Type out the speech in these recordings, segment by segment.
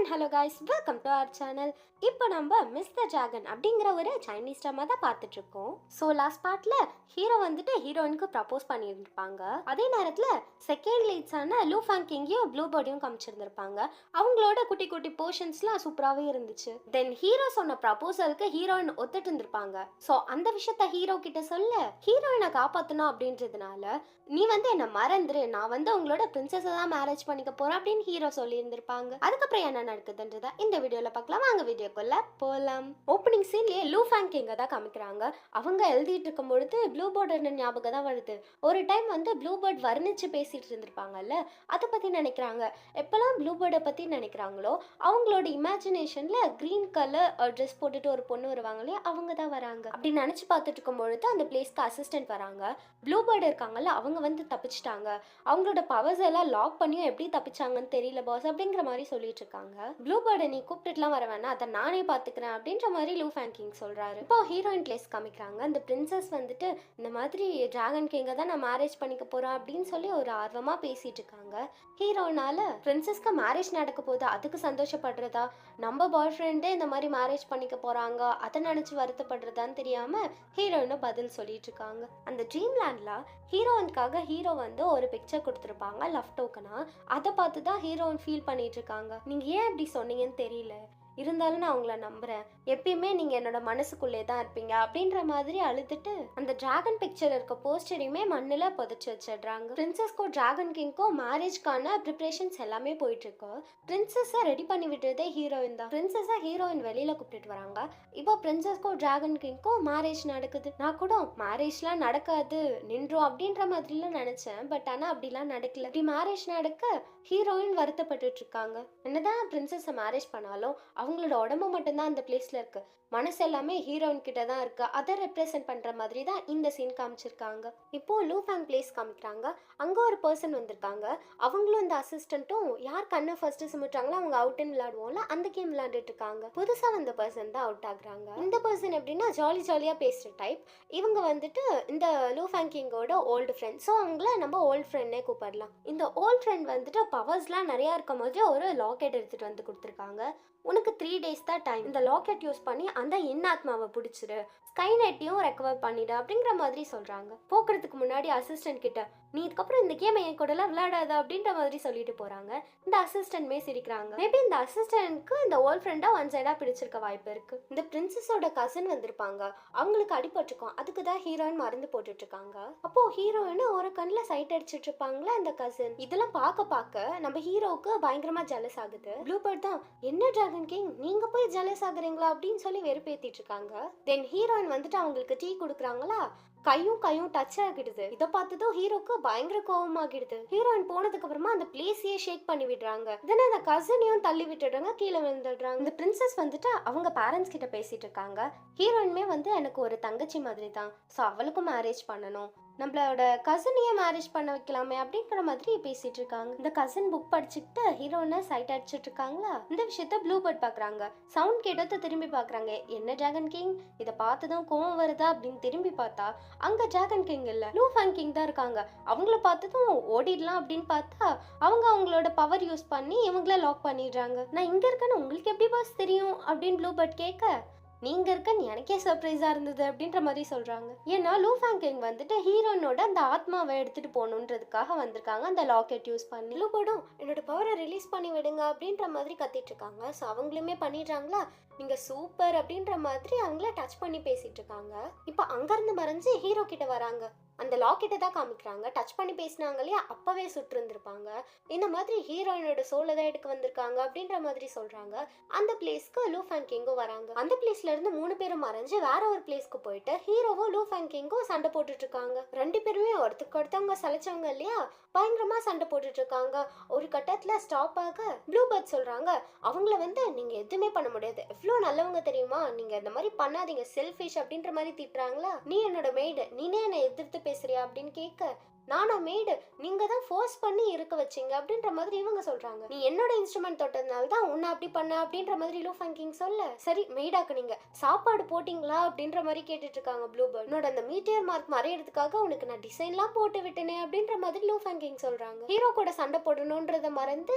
And hello guys, welcome to our channel. இப்போ நம்ம mister dragon அப்படிங்கிற ஒரு சைனீஸ் ட்ராமா தான் பார்த்துட்டு இருக்கோம். ஸோ லாஸ்ட் பார்ட்ல ஹீரோ வந்துட்டு ஹீரோயினுக்கு ப்ரப்போஸ் பண்ணியிருப்பாங்க. அதே நேரத்தில் செகண்ட் லீட்ஸான லூ ஃபேங் கிங்கையும் ப்ளூ பேர்டையும் காமிச்சிருந்திருப்பாங்க. அவங்களோட குட்டி குட்டி போர்ஷன்ஸ்லாம் சூப்பராகவே இருந்துச்சு. தென் ஹீரோ சொன்ன ப்ரப்போசலுக்கு ஹீரோயின் ஒத்துட்டு இருந்திருப்பாங்க. ஸோ அந்த விஷயத்த ஹீரோ கிட்ட சொல்ல ஹீரோயினை காப்பாற்றணும் அப்படின்றதுனால நீ வந்து என்னை மறந்துரு, நான் வந்து உங்களோட பிரின்சஸை தான் மேரேஜ் பண்ணிக்க போறேன் அப்படின்னு ஹீரோ சொல்லியிருந்திருப்பாங்க. அதுக்கப்புறம் என்ன நடக்குதுன்றத இந்த வீடியோல பார்க்கலாம். வாங்க வீடியோக்குள்ள போலாம். ஓப்பனிங் சீன்லயே லூ ஃபேங் கிங்க தான் காமிக்கிறாங்க. அவங்க எழுதிட்டு இருக்கும் பொழுது ப்ளூ பேர்ட் ஞாபகம் தான் வருது. ஒரு டைம் வந்து ப்ளூ பேர்ட் வர்ணிச்சு பேசிட்டு இருந்திருப்பாங்கல்ல, அதை பத்தி நினைக்கிறாங்க. எப்பெல்லாம் ப்ளூ பேர்டை பத்தி நினைக்கிறாங்களோ அவங்களோட இமேஜினேஷன்ல கிரீன் கலர் ட்ரெஸ் போட்டுட்டு ஒரு பொண்ணு வருவாங்களே, அவங்க தான் வராங்க. அப்படி நினைச்சு பார்த்துட்டு இருக்கும் பொழுது அந்த பிளேஸ்க்கு அசிஸ்டன்ட் வராங்க. ப்ளூ பேர்டு இருக்காங்கல்ல, அவங்க வந்து தப்பிச்சிட்டாங்க. அவங்களோட பவர்ஸ் எல்லாம் லாக் பண்ணியும் எப்படி தப்பிச்சாங்கன்னு தெரியல பாஸ் அப்படிங்கிற மாதிரி சொல்லிட்டு இருக்காங்க. ப்ளூ பேர்டை நீ கூப்பிட்டுலாம் வர வேணா, அதை நானே பார்த்துக்கிறேன் அப்படின்ற மாதிரி லூ ஃபேங் கிங் சொல்றாரு. இப்போ ஹீரோயின் பிளேஸ் காமிக்கிறாங்க. அந்த பிரின்சஸ் வந்துட்டு இந்த மாதிரி டிராகன் கிங்கை தான் நான் மேரேஜ் பண்ணிக்க போறேன் அப்படின்னு சொல்லி ஒரு ஆர்வமா பேசிட்டு இருக்காங்க. ஹீரோனால பிரின்சஸ்க்கு மேரேஜ் நடக்க போகுது, அதுக்கு சந்தோஷப்படுறதா, நம்ம பாய் ஃப்ரெண்டே இந்த மாதிரி மேரேஜ் பண்ணிக்க போறாங்க அதை நினைச்சு வருத்தப்படுறதான்னு தெரியாம ஹீரோயினும் பதில் சொல்லிட்டு இருக்காங்க. அந்த ட்ரீம் லேண்ட்ல ஹீரோயினுக்காக ஹீரோ வந்து ஒரு பிக்சர் கொடுத்துருப்பாங்க லவ் டோக்கனா. அதை பார்த்து தான் ஹீரோயின் ஃபீல் பண்ணிட்டு இருக்காங்க. நீங்க ஏன் இப்படி சொன்னீங்கன்னு தெரியல, இருந்தாலும் நான் உங்களை நம்புறேன், எப்பயுமே நீங்க என்னோட மனசுக்குள்ளே தான் இருப்பீங்க அப்படின்ற மாதிரி அழுதுட்டு அந்த டிராகன் பிக்சர் இருக்க போஸ்டரையுமே மண்ணில் புதைச்சு வச்சிடுறாங்க. பிரின்சஸ்க்கும் டிராகன் கிங்க்கும் மேரேஜ்க்கான ப்ரிப்ரேஷன்ஸ் எல்லாமே போயிட்டு இருக்கு. பிரின்சஸை ரெடி பண்ணி விட்டுறதே ஹீரோயின் தான். பிரின்சஸை ஹீரோயின் வெளியில கூப்பிட்டுட்டு வராங்க. இப்போ பிரின்சஸ்க்கும் டிராகன் கிங்க்கும் மேரேஜ் நடக்குது. நான் கூட மேரேஜ்லாம் நடக்காது நின்றோம் அப்படின்ற மாதிரிலாம் நினைச்சேன். பட் ஆனால் அப்படிலாம் நடக்கல. இப்படி மேரேஜ் நடக்க ஹீரோயின் வருத்தப்பட்டுட்டு இருக்காங்க. என்னதான் பிரின்சஸை மேரேஜ் பண்ணாலும் அவங்களோட உடம்பு மட்டும்தான் அந்த பிளேஸ்ல இருக்கு, மனசு எல்லாமே ஹீரோயின் கிட்ட தான் இருக்கு. அதை ரெப்ரசென்ட் பண்ற மாதிரி தான் இந்த சீன் காமிச்சிருக்காங்க. இப்போ லூ ஃபேங் பிளேஸ் காமிக்கிறாங்க. அங்க ஒரு பர்சன் வந்திருக்காங்க. அவங்களும் இந்த அசிஸ்டன்ட்டும் யார் கண்ணை ஃபர்ஸ்ட் சிமிட்டாங்களோ அவங்க அவுட்னு விளையாடுவோம்ல, அந்த கேம் விளையாண்டுட்டு இருக்காங்க. புதுசா வந்த பர்சன் தான் அவுட் ஆகுறாங்க. இந்த பர்சன் எப்படின்னா ஜாலியா பேசுற டைப். இவங்க வந்துட்டு இந்த லூ ஃபேங் கிங்கோட ஓல்டு ஃப்ரெண்ட். ஸோ அவங்கள நம்ம ஓல்டு ஃப்ரெண்ட்னே கூப்பிடலாம். இந்த ஓல்டு ஃப்ரெண்ட் வந்துட்டு பவர்ஸ்லாம் நிறைய இருக்கும் போது ஒரு லாக்கெட் எடுத்துட்டு வந்து கொடுத்துருக்காங்க. உனக்கு 3 days தான் டைம், இந்த லாக்கெட் யூஸ் பண்ணி அந்த இன்னாத்மாவை பிடிச்சிரு, ஸ்கைநெட்டையும் ரெக்கவர் பண்ணிடு அப்படிங்கிற மாதிரி சொல்றாங்க. போக்குறதுக்கு முன்னாடி அசிஸ்டன்ட் கிட்ட நீ இதுக்கப்புறம் இந்த கேம் என் கூட எல்லாம் விளையாடாத அப்படின்ற மாதிரி சொல்லிட்டு போறாங்க. இந்த அசிஸ்டன்ட்மே சிரிக்கிறாங்க. மேபி இந்த அசிஸ்டன்ட்க்கு இந்த ஓல்ட் ஃப்ரெண்டா ஒன் சைடா பிடிச்சிருக்க வாய்ப்பு இருக்கு. இந்த பிரின்சஸோட கசின் வந்திருப்பாங்க. அவங்களுக்கு அடிபட்டிருக்கும், அதுக்கு தான் ஹீரோயின் மருந்து போட்டுட்டு இருக்காங்க. அப்போ ஹீரோயின் ஒரு கண்ணில் சைட் அடிச்சிட்டு இருப்பாங்களா அந்த கசின். இதெல்லாம் பார்க்க நம்ம ஹீரோவுக்கு பயங்கரமா ஜெலஸ் ஆகுது. ப்ளூ பேர்ட் தான் என்ன டிராகன் கிங் நீங்க போய் ஜெலஸ் ஆகுறீங்களா அப்படின்னு சொல்லி வெறுப்பேத்திட்டு இருக்காங்க. தென் ஹீரோயின் வந்துட்டு அவங்களுக்கு டீ கொடுக்குறாங்களா, கையும் டச் ஆகிடுது. இதை பார்த்ததும் ஹீரோக்கு பயங்கர கோவமாகிடுது. ஹீரோயின் போனதுக்கு அப்புறமா அந்த பிளேஸையே ஷேக் பண்ணி விடுறாங்க. தென் அந்த கசினையும் தள்ளி விட்டுடுறாங்க, கீழே விழுந்துடுறாங்க. இந்த பிரின்சஸ் வந்துட்டு அவங்க பேரண்ட்ஸ் கிட்ட பேசிட்டு இருக்காங்க. ஹீரோயின்மே வந்து எனக்கு ஒரு தங்கச்சி மாதிரி தான், ஸோ அவளுக்கும் மேரேஜ் பண்ணணும், நம்மளோட கசினையே மேரேஜ் பண்ண வைக்கலாமே அப்படிங்கிற மாதிரி பேசிட்டு இருக்காங்க. இந்த கசின் புக் படிச்சுக்கிட்டு ஹீரோயினை சைட் அடிச்சுட்டு இருக்காங்களா. இந்த விஷயத்த ப்ளூ பேர்ட் பாக்குறாங்க. சவுண்ட் கேட்டது திரும்பி பாக்குறாங்க. என்ன டிராகன் கிங், இதை பார்த்ததும் கோவம் வருதா அப்படின்னு திரும்பி பார்த்தா அங்க டிராகன் கிங் இல்ல, லூ ஃபேங் கிங் தான் இருக்காங்க. அவங்கள பார்த்ததும் ஓடிடலாம் அப்படின்னு பார்த்தா அவங்க அவங்களோட பவர் யூஸ் பண்ணி இவங்கள லாக் பண்ணிடுறாங்க. நான் இங்க இருக்கேன்னு உங்களுக்கு எப்படி பாஸ் தெரியும் அப்படின்னு ப்ளூ பேர்ட் கேட்க, நீங்க இருக்கன்னு எனக்கே சர்ப்ரைஸா இருந்தது அப்படின்ற மாதிரி சொல்றாங்க. ஏன்னா லூ ஃபேங் கிங் வந்துட்டு ஹீரோனோட அந்த ஆத்மாவை எடுத்துட்டு போகணுன்றதுக்காக வந்திருக்காங்க அந்த லாக்கெட் யூஸ் பண்ணி. ப்ளூ பேர்டும் என்னோட பவரை ரிலீஸ் பண்ணி விடுங்க அப்படின்ற மாதிரி கத்திட்டு இருக்காங்க. ஸோ அவங்களுமே பண்ணிடுறாங்களா, நீங்க சூப்பர் அப்படின்ற மாதிரி அவங்கள டச் பண்ணி பேசிட்டு இருக்காங்க. இப்போ அங்கிருந்து மறைஞ்சு ஹீரோ கிட்ட வராங்க. அந்த லாக்கெட்டை தான் காமிக்கிறாங்க. டச் பண்ணி பேசினாங்க இல்லையா, அப்பவே சுட்டு இருந்திருப்பாங்க. இந்த மாதிரி ஹீரோயினோட சோலை தான் எடுக்க வந்திருக்காங்க அப்படின்ற மாதிரி சொல்றாங்க. அந்த பிளேஸ்க்கு லூ ஃபேங் கிங்கும் வராங்க. அந்த பிளேஸ்ல இருந்து 3 பேரும் மறைஞ்சு வேற ஒரு பிளேஸ்க்கு போயிட்டு ஹீரோவும் லூ ஃபேங் கிங்கும் சண்டை போட்டுட்டு இருக்காங்க. 2 பேருமே ஒருத்தருக்கு ஒருத்தவங்க சலைச்சவங்க இல்லையா, பயங்கரமா சண்டை போட்டுட்டு இருக்காங்க. ஒரு கட்டத்துல ஸ்டாப் ஆக ப்ளூ பேர்ட் சொல்றாங்க, அவங்கள வந்து நீங்க எதுவுமே பண்ண முடியாது, எவ்வளோ நல்லவங்க தெரியுமா, நீங்க இந்த மாதிரி பண்ணாதீங்க, செல்ஃபிஷ் அப்படின்ற மாதிரி திட்டுறாங்களா. நீ என்னோட மெய்டு, நீனே என்னை எதிர்த்து பேசுறியா அப்படின்னு கேட்க, நானா மேடு, நீங்க தான் ஃபோர்ஸ் பண்ணி இருக்க வச்சீங்க அப்படின்ற மாதிரி இவங்க சொல்றாங்க. நீ என்னோட இன்ஸ்ட்ருமெண்ட் தொட்டதுனால தான் உன்னை அப்படி பண்ண அப்படின்ற மாதிரி லூ ஃபேங் கிங் சொல்ல, சரி மெய்டாக்கு நீங்க சாப்பாடு போட்டிங்களா அப்படின்ற மாதிரி கேட்டுட்டு இருக்காங்க ப்ளூபர்ட். என்னோட அந்த மீட்டியர் மார்க் மறையறதுக்காக உனக்கு நான் டிசைன்லாம் போட்டு விட்டேனே அப்படின்ற மாதிரி லூ ஃபேங் கிங் சொல்றாங்க. ஹீரோ கூட சண்டை போடணுன்றத மறந்து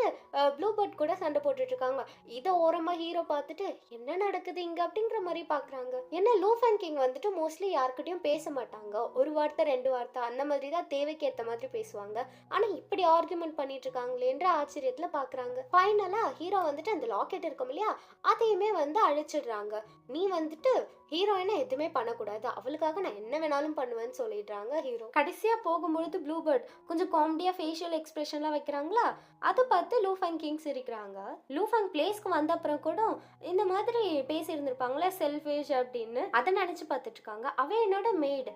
ப்ளூபர்ட் கூட சண்டை போட்டுட்டு இருக்காங்க. இதை ஓரமா ஹீரோ பார்த்துட்டு என்ன நடக்குது இங்க அப்படிங்கிற மாதிரி பாக்குறாங்க. என்ன லூ ஃபேங் கிங் வந்துட்டு மோஸ்ட்லி யார்கிட்டயும் பேச மாட்டாங்க, ஒரு வார்த்தை 2 வார்த்தை அந்த மாதிரி தான் தேவைக்கு ஏற்ற மாதிரி பேசுவாங்க. ஆனா இப்படி ஆர்குமெண்ட் பண்ணிட்டு இருக்காங்களேன்ற ஆச்சரியத்துல பாக்குறாங்க. ஃபைனலா ஹீரோ வந்துட்டு அந்த லாக்கெட் இருக்கும் இல்லையா, அதையுமே வந்து அழிச்சிடுறாங்க. நீ வந்துட்டு ஹீரோயினை எதுவுமே பண்ணக்கூடாது, அவளுக்காக நான் என்ன வேணாலும் பண்ணுவேன்னு சொல்லிடுறாங்க ஹீரோ. கடைசியா போகும்பொழுது ப்ளூபர்ட் கொஞ்சம் காமெடியா ஃபேஷியல் எக்ஸ்பிரஷன்லாம் வைக்கிறாங்களா, அதை பார்த்து லூ ஃபேங் கிங் சிரிக்கிறாங்க. லூ ஃபேங் பிளேஸ்க்கு வந்த அப்புறம் கூட இந்த மாதிரி பேசியிருந்திருப்பாங்களே செல்ஃபிஷ் அப்படின்னு, அதை நினைச்சு பார்த்துட்டு இருக்காங்க. அவ என்னோட மேடு,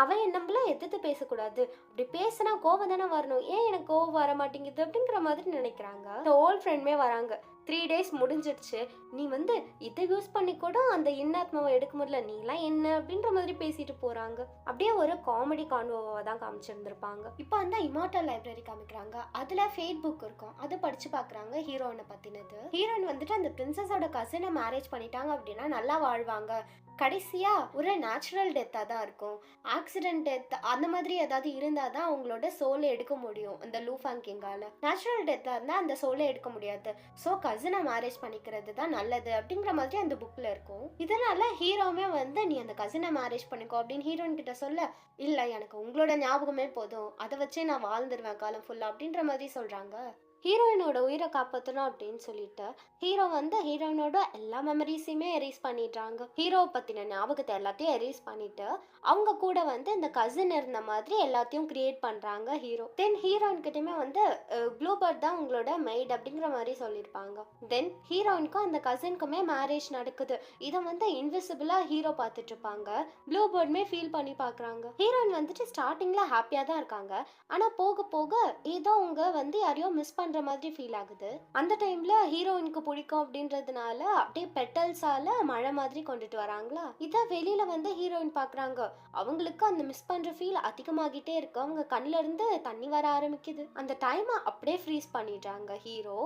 அவன் நம்மள எதிர்த்து பேசக்கூடாது, அப்படி பேசினா கோவம் தானே வரணும், ஏன் எனக்கு கோவம் வர மாட்டேங்குது அப்படிங்கிற மாதிரி நினைக்கிறாங்க. ஓல்ட் ஃப்ரெண்டுமே வராங்க. 3 days முடிஞ்சிடுச்சு, நீ வந்து இதை யூஸ் பண்ணி கூட அந்த இன்னாத்மாவை எடுக்க முடியல, நீலாம் என்ன அப்படின்ற மாதிரி பேசிட்டு போறாங்க. அப்படியே ஒரு காமெடி கான்வோவை தான் காமிச்சிருந்திருப்பாங்க. இப்போ அந்த இமார்டல் லைப்ரரி காமிக்கிறாங்க. அதுல ஃபேட் புக் இருக்கும், அதை படிச்சு பாக்குறாங்க ஹீரோயினை பத்தினது. ஹீரோயின் வந்துட்டு அந்த பிரின்சஸோட கசினை மேரேஜ் பண்ணிட்டாங்க அப்படின்னா நல்லா வாழ்வாங்க, கடைசியா ஒரு நேச்சுரல் டெத்தா தான் இருக்கும், ஆக்சிடென்ட் டெத் அந்த மாதிரி ஏதாவது இருந்தால் தான் அவங்களோட சோலை எடுக்க முடியும். அந்த லூ ஃபேங் கிங்கால நேச்சுரல் டெத்தாக இருந்தால் அந்த சோலை எடுக்க முடியாது. ஸோ கசினை மேரேஜ் பண்ணிக்கிறது தான் நல்லது அப்படிங்கிற மாதிரி அந்த புக்கில் இருக்கும். இதனால ஹீரோவுமே வந்து நீ அந்த கசினை மேரேஜ் பண்ணிக்கோ அப்படின்னு ஹீரோயின் கிட்ட சொல்ல, இல்லை எனக்கு உங்களோட ஞாபகமே போதும், அதை வச்சே நான் வாழ்ந்துருவேன் காலம் ஃபுல்லாக அப்படின்ற மாதிரி சொல்கிறாங்க. ஹீரோயினோட உயிரை காப்பாற்றணும் அப்படின்னு சொல்லிட்டு ஹீரோ வந்து ஹீரோயினோட எல்லா மெமரிஸையுமே எரேஸ் பண்ணிடுறாங்க. ஹீரோவை பற்றின ஞாபகத்தை எல்லாத்தையும் எரேஸ் பண்ணிட்டு அவங்க கூட வந்து இந்த கசின் இருந்த மாதிரி எல்லாத்தையும் கிரியேட் பண்ணுறாங்க ஹீரோ. தென் ஹீரோயின் கிட்டயுமே வந்து ப்ளூபர்ட் தான் உங்களோட மெய்ட் அப்படிங்கிற மாதிரி சொல்லியிருப்பாங்க. தென் ஹீரோயினுக்கும் அந்த கசினுக்குமே மேரேஜ் நடக்குது. இதை வந்து இன்விசிபிளாக ஹீரோ பார்த்துட்டு இருப்பாங்க. ப்ளூபர்டுமே ஃபீல் பண்ணி பார்க்குறாங்க. ஹீரோயின் வந்துட்டு ஸ்டார்டிங்கில் ஹாப்பியாக தான் இருக்காங்க, ஆனால் போக போக ஏதோ அவங்க வந்து யாரையோ மிஸ் பண்ற மாதிரி ஃபீல் ஆகுது. அந்த டைம்ல ஹீரோயினுக்கு பிடிக்கும் அப்படின்றதுனால அப்படியே பெட்டல்ஸால மழை மாதிரி கொண்டுட்டு வராங்களா, இத வெளியில வந்து ஹீரோயின் பாக்குறாங்க. அவங்களுக்கு அந்த மிஸ் பண்ற ஃபீல் அதிகமாகிட்டே இருக்கு, அவங்க கண்ணுல இருந்து தண்ணி வர ஆரம்பிக்குது. அந்த டைம் அப்படியே ஃப்ரீஸ் பண்ணிடுறாங்க ஹீரோ.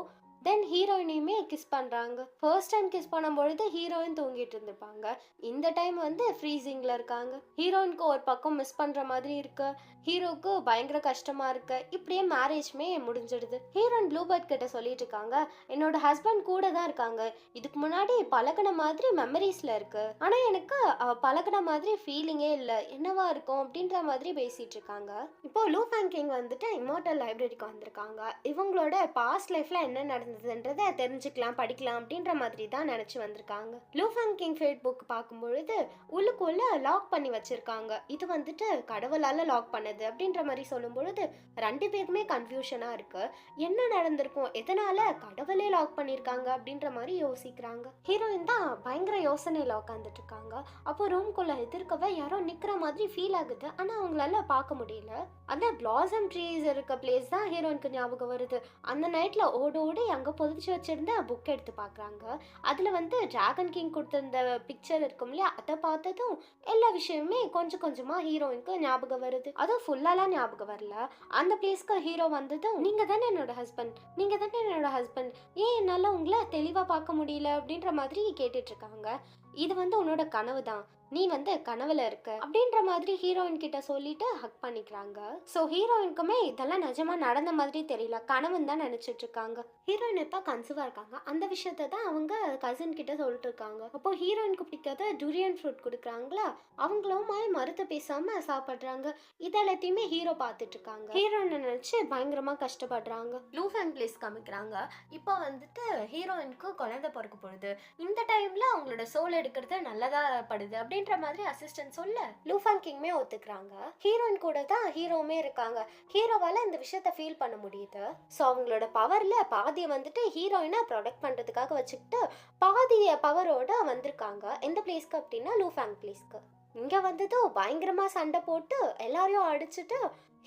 தென் ஹீரோயினையுமே கிஸ் பண்ணுறாங்க. ஃபர்ஸ்ட் டைம் கிஸ் பண்ணும்பொழுது ஹீரோயின் தூங்கிட்டு இருந்திருப்பாங்க, இந்த டைம் வந்து ஃப்ரீசிங்கில் இருக்காங்க. ஹீரோயினுக்கு ஒரு பக்கம் மிஸ் பண்ணுற மாதிரி இருக்கு, ஹீரோவுக்கு பயங்கர கஷ்டமாக இருக்கு. இப்படியே மேரேஜ்மே முடிஞ்சிடுது. ஹீரோயின் ப்ளூபர்ட் கிட்ட சொல்லிட்டு இருக்காங்க, என்னோட ஹஸ்பண்ட் கூட தான் இருக்காங்க, இதுக்கு முன்னாடி பழகின மாதிரி மெமரிஸில் இருக்கு, ஆனால் எனக்கு பழகின மாதிரி ஃபீலிங்கே இல்லை, என்னவா இருக்கும் அப்படின்ற மாதிரி பேசிட்டு இருக்காங்க. இப்போ லூ ஃபேங் கிங் வந்துட்டு இமார்டல் லைப்ரரிக்கு வந்திருக்காங்க. இவங்களோட பாஸ்ட் லைஃப்ல என்ன நடந்ததுன்றதை தெரிஞ்சுக்கலாம் படிக்கலாம் அப்படின்ற மாதிரி தான் நினைச்சு வந்திருக்காங்க. லூ ஃபேங் கிங் ஃபேட் புக் பார்க்கும்பொழுது உள்ளுக்குள்ள லாக் பண்ணி வச்சிருக்காங்க. இது வந்துட்டு கடவுளால லாக் பண்ணது அப்படின்ற மாதிரி சொல்லும் பொழுது 2 பேருக்குமே கன்ஃபியூஷனா இருக்கு. என்ன நடந்திருக்கும், எதனால கடவுளே லாக் பண்ணிருக்காங்க அப்படின்ற மாதிரி யோசிக்கிறாங்க. ஹீரோயின் தான் பயங்கர யோசனையில உட்காந்துட்டு இருக்காங்க. அப்போ ரூம்குள்ள எதிர்க்கவே யாரோ நிக்கிற மாதிரி ஃபீல் ஆகுது, ஆனா அவங்களால பார்க்க முடியல. அந்த பிளாசம் ட்ரீஸ் இருக்க பிளேஸ் தான் ஹீரோயினுக்கு ஞாபகம் வருது. அந்த நைட்ல ஓடி அங்க பொதிச்சு வச்சிருந்த புக் எடுத்து பாக்குறாங்க. அதுல வந்து டிராகன் கிங் கொடுத்திருந்த பிக்சர் இருக்கும் இல்லையா, அதை பார்த்ததும் எல்லா விஷயமுமே கொஞ்சம் கொஞ்சமா ஹீரோயினுக்கு ஞாபகம் வருது. அதுவும் ஃபுல்லாலாம் ஞாபகம் வரல. அந்த பிளேஸ்க்கு ஹீரோ வந்ததும், நீங்க தானே என்னோட ஹஸ்பண்ட், நீங்க தானே என்னோட ஹஸ்பண்ட், ஏன் என்னால உங்களை தெளிவா பார்க்க முடியல அப்படின்ற மாதிரி கேட்டுட்டு இருக்காங்க. இது வந்து உன்னோட கனவு தான், நீ வந்து கனவுல இருக்க அப்படின்ற மாதிரி ஹீரோயின் கிட்ட சொல்லிட்டு ஹக் பண்ணிக்கிறாங்க. ஸோ ஹீரோயினுக்குமே இதெல்லாம் நிஜமா நடந்த மாதிரி தெரியல, கனவுன்னு தான் நினைச்சிட்டு இருக்காங்க. ஹீரோயின் இப்போ கன்சீவா இருக்காங்க, அந்த விஷயத்த தான் அவங்க கசின் கிட்ட சொல்லிட்டு இருக்காங்க. அப்போ ஹீரோயினுக்கு பிடிக்காத டூரியன் ஃப்ரூட் கொடுக்குறாங்களா, அவங்களும் மறுத்து பேசாம சாப்பிட்றாங்க. இதெல்லாத்தையுமே ஹீரோ பார்த்துட்டு இருக்காங்க. ஹீரோயினை நினைச்சு பயங்கரமா கஷ்டப்படுறாங்க. லூ ஃபேங் பிளேஸ் காமிக்கிறாங்க. இப்போ வந்துட்டு ஹீரோயினுக்கு குழந்தை பிறக்க போகுது. இந்த டைம்ல அவங்களோட சோல் எடுக்கிறது நல்லதா படுது அப்படின்ற மாதிரி அசிஸ்டன்ட் சொல்ல லூ ஃபேங் கிங்மே ஒத்துக்கிறாங்க. ஹீரோயின் கூட தான் ஹீரோவுமே இருக்காங்க. ஹீரோவால இந்த விஷயத்த ஃபீல் பண்ண முடியுது. ஸோ அவங்களோட பவர்ல பாதியை வந்துட்டு ஹீரோயினை ப்ரொடெக்ட் பண்றதுக்காக வச்சுக்கிட்டு பாதிய பவரோட வந்திருக்காங்க. எந்த பிளேஸ்க்கு அப்படின்னா லூ ஃபேங் பிளேஸ்க்கு. இங்க வந்ததும் பயங்கரமா சண்டை போட்டு எல்லாரையும் அடிச்சுட்டு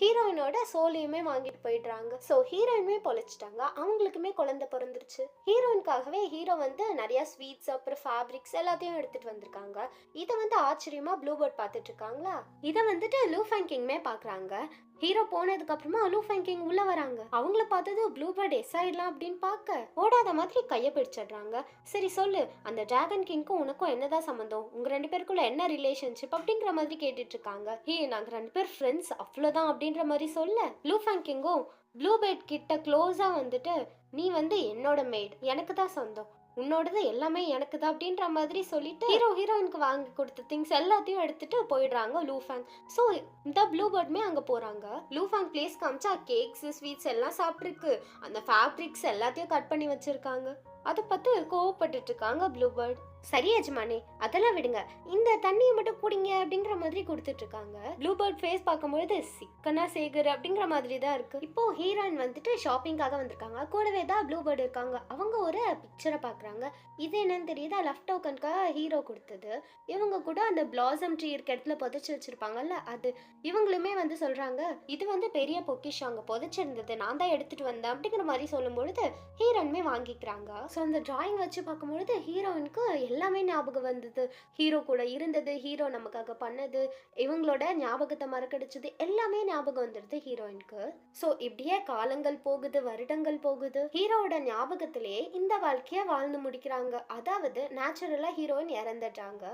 ஹீரோயினோட சோலையுமே வாங்கிட்டு போயிடுறாங்க. ஸோ ஹீரோயினுமே பொழைச்சிட்டாங்க, அவங்களுக்குமே குழந்தை பிறந்துருச்சு. ஹீரோயினுக்காகவே ஹீரோ வந்து நிறைய ஸ்வீட்ஸ் அப்புறம் ஃபேப்ரிக்ஸ் எல்லாத்தையும் எடுத்துட்டு வந்திருக்காங்க. இதை வந்து ஆச்சரியமா ப்ளூபர்ட் பார்த்துட்டு இருக்காங்களா. இதை வந்துட்டு லூ ஃபேங் கிங்மே பார்க்குறாங்க. ஹீரோ போனதுக்கு அப்புறமா லூ ஃபேங் கிங் உள்ள வராங்க. அவங்கள பார்த்தது ப்ளூ பேர்ட் எஸ் ஆயிடலாம் அப்படின்னு பார்க்க ஓடாத மாதிரி கையை பிடிச்சிடுறாங்க. சரி சொல்லு, அந்த டிராகன் கிங்க்கும் உனக்கும் என்னதான் சம்மந்தம், உங்க 2 பேருக்குள்ள என்ன ரிலேஷன்ஷிப் அப்படிங்கிற மாதிரி கேட்டுட்டு இருக்காங்க. நாங்க 2 பேர் ஃப்ரெண்ட்ஸ் அவ்வளோதான் அப்படின்ற மாதிரி சொல்ல லூ ஃபேங் கிங்கும் ப்ளூ பேர்ட் கிட்ட க்ளோஸா வந்துட்டு நீ வந்து என்னோட மெய்ட், எனக்கு தான் சொந்தம், உன்னோடது எல்லாமே எனக்கு தான் அப்படின்ற மாதிரி சொல்லிட்டு ஹீரோயினுக்கு வாங்கி கொடுத்த திங்ஸ் எல்லாத்தையும் எடுத்துட்டு போயிடுறாங்க லூ ஃபேங். ஸோ இந்த ப்ளூ பேர்டுமே அங்கே போகிறாங்க. லூ ஃபேங் பிளேஸ் காமிச்சா கேக்ஸ் ஸ்வீட்ஸ் எல்லாம் சாப்பிட்ருக்கு. அந்த ஃபேப்ரிக்ஸ் எல்லாத்தையும் கட் பண்ணி வச்சிருக்காங்க. அதை பார்த்து கோவப்பட்டுட்டு இருக்காங்க ப்ளூ பேர்ட். சரி எஜமானே, அதெல்லாம் விடுங்க, இந்த தண்ணியை மட்டும் குடிங்க அப்படிங்கிற மாதிரி கொடுத்துட்டு இருக்காங்க. ப்ளூ பேர்ட் ஃபேஸ் பார்க்கும்பொழுது சிக்கனா சேகர் அப்படிங்கிற மாதிரி தான் இருக்கு. இப்போ ஹீரோயின் வந்துட்டு ஷாப்பிங்காக வந்திருக்காங்க. கூடவே தான் ப்ளூ பேர்ட் இருக்காங்க. அவங்க ஒரு பிக்சரை பார்க்குறாங்க. இது என்னன்னு தெரியுதா, லெஃப்ட் டோக்கனுக்காக ஹீரோ கொடுத்தது. இவங்க கூட அந்த பிளாசம் ட்ரீ இருக்க இடத்துல புதைச்சி வச்சிருப்பாங்கல்ல, அது இவங்களுமே வந்து சொல்றாங்க இது வந்து பெரிய பொக்கிஷம் அங்கே புதைச்சிருந்தது, நான் தான் எடுத்துட்டு வந்தேன் அப்படிங்கிற மாதிரி சொல்லும் பொழுது ஹீரோயினுமே வாங்கிக்கிறாங்க. ஸோ அந்த டிராயிங் வச்சு பார்க்கும்பொழுது ஹீரோயினுக்கு எல்லாமே ஞாபகம் வந்தது. ஹீரோ கூட இருந்தது, ஹீரோ நமக்காக பண்ணது, இவங்களோட ஞாபகத்தை மறக்கடிச்சது எல்லாமே ஞாபகம் வந்துடுது ஹீரோயினுக்கு. ஸோ இப்படியே காலங்கள் போகுது, வருடங்கள் போகுது. ஹீரோவோட ஞாபகத்திலேயே இந்த வாழ்க்கைய வாழ்ந்து முடிக்கிறாங்க. அதாவது நேச்சுரலா ஹீரோயின் இறந்துட்டாங்க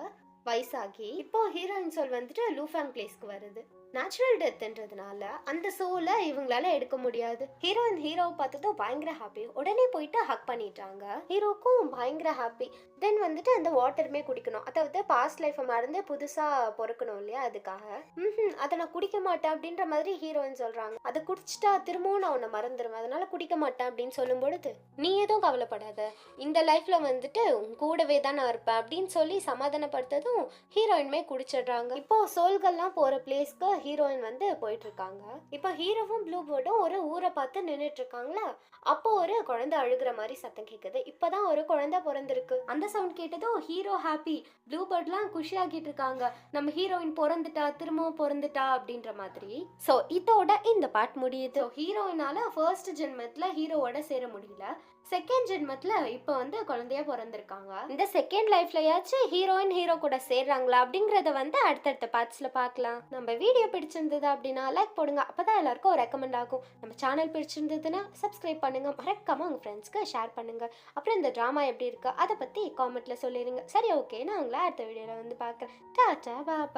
வயசாகி. இப்போ ஹீரோயின் சோல் வந்துட்டு லூ ஃபேங் பிளேஸ்க்கு வருது. நேச்சுரல் டெத்ன்றதுனால அந்த சோலை இவங்களால எடுக்க முடியாது. ஹீரோயின் ஹீரோவை பார்த்ததும் பயங்கர ஹாப்பி. உடனே போயிட்டு ஹக் பண்ணிட்டாங்க. ஹீரோக்கும் பயங்கர ஹாப்பி. தென் வந்துட்டு அந்த வாட்டருமே குடிக்கணும், அதாவது பாஸ்ட் லைஃப்பை மறந்து புதுசா பொறுக்கணும் இல்லையா, அதுக்காக அதை நான் குடிக்க மாட்டேன் அப்படின்ற மாதிரி ஹீரோயின் சொல்றாங்க. அதை குடிச்சிட்டா திரும்பவும் நான் உன்னை மறந்துடுவேன், அதனால குடிக்க மாட்டேன் அப்படின்னு சொல்லும் பொழுது நீ எதுவும் கவலைப்படாத, இந்த லைஃப்ல வந்துட்டு உன் கூடவே தான் நான் இருப்பேன் அப்படின்னு சொல்லி சமாதானப்படுத்ததும் ஹீரோயின்மே குடிச்சிடுறாங்க. இப்போ சோல்கள்லாம் போற பிளேஸ்க்கு ஹீரோயின் வந்து போயிட்டு இருக்காங்க. இப்போ ஹீரோவும் ப்ளூ பேர்டும் ஒரு ஊரை பார்த்து நின்றுட்டு இருக்காங்களா, அப்போ ஒரு குழந்தை அழுகிற மாதிரி சத்தம் கேட்குது. இப்பதான் ஒரு குழந்தை பிறந்திருக்கு. அந்த சவுண்ட் கேட்டதும் ஹீரோ ஹாப்பி, ப்ளூ பேர்ட்லாம் குஷி ஆகிட்டு இருக்காங்க, நம்ம ஹீரோயின் பிறந்துட்டா, திரும்பவும் பிறந்துட்டா அப்படின்ற மாதிரி. ஸோ இதோட இந்த பார்ட் முடியுது. ஹீரோயினால ஃபர்ஸ்ட் ஜென்மத்துல ஹீரோவோட சேர முடியல, செகண்ட் ஜென்மத்துல இப்போ வந்து குழந்தையா பிறந்திருக்காங்க. இந்த செகண்ட் லைஃப்லயாச்சும் ஹீரோயின் ஹீரோ கூட சேர்றாங்களா அப்படிங்கறத வந்து அடுத்தடுத்த பார்ட்ஸ்ல பார்க்கலாம். நம்ம வீடியோ பிடிச்சிருந்தது அப்படின்னா லைக் போடுங்க, அப்பதான் எல்லாருக்கும் ரெக்கமெண்ட் ஆகும். நம்ம சேனல் பிடிச்சிருந்ததுன்னா சப்ஸ்கிரைப் பண்ணுங்க, மறக்காம உங்க ஃப்ரெண்ட்ஸ்க்கு ஷேர் பண்ணுங்க. அப்புறம் இந்த ட்ராமா எப்படி இருக்கு அதை பத்தி காமெண்ட்ல சொல்லிடுங்க. சரி ஓகே, நான் உங்களை அடுத்த வீடியோல வந்து பார்க்குறேன். டாடா பாய்.